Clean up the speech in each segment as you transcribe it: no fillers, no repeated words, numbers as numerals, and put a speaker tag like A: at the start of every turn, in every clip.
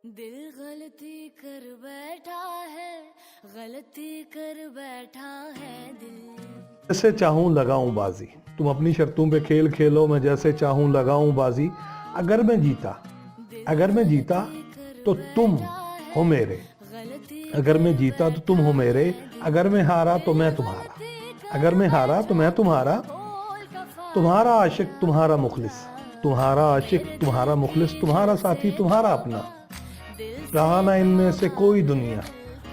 A: दिल गलती कर बैठा है, गलती कर बैठा है दिल।
B: जैसे चाहूं लगाऊं बाजी, तुम अपनी शर्तों पे खेल खेलो, मैं जैसे चाहूं लगाऊं बाजी। अगर मैं जीता तो तुम हो मेरे, अगर मैं जीता तो तुम हो मेरे, अगर मैं हारा तो मैं तुम्हारा, अगर मैं हारा तो मैं तुम्हारा, तुम्हारा आशिक तुम्हारा मुखलिस, तुम्हारा आशिक तुम्हारा मुखलिस, तुम्हारा साथी तुम्हारा अपना। रहा ना इनमें से कोई दुनिया,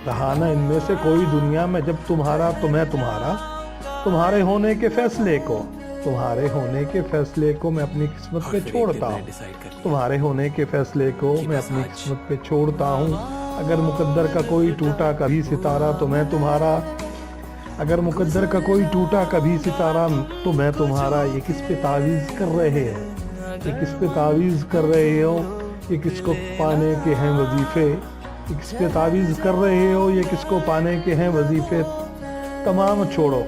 B: रहा ना इनमें से कोई दुनिया, मैं जब तुम्हारा तो मैं तुम्हारा। तुम्हारे होने के फैसले को, तुम्हारे होने के फैसले को मैं अपनी किस्मत पे छोड़ता हूँ, तुम्हारे होने के फैसले को मैं अपनी किस्मत पे छोड़ता हूँ। अगर मुकद्दर का कोई टूटा कभी सितारा तो मैं तुम्हारा, अगर मुकद्दर का कोई टूटा कभी सितारा तो मैं तुम्हारा। ये किस पे तावीज़ कर रहे हो, ये किस पे तावीज़ कर रहे हो, ये किसको पाने के हैं वजीफे, ये किस पे तावीज़ कर रहे हो, ये किसको पाने के हैं वजीफे। तमाम छोड़ो,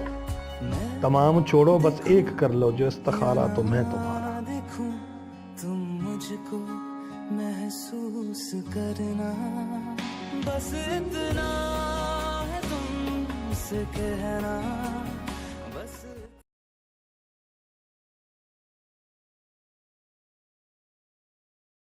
B: तमाम छोड़ो, बस एक कर लो जो इस्तिखारा तो मैं तुम्हारा।
C: देखूं तुम मुझको महसूस करना, बस इतना है तुमसे कहना।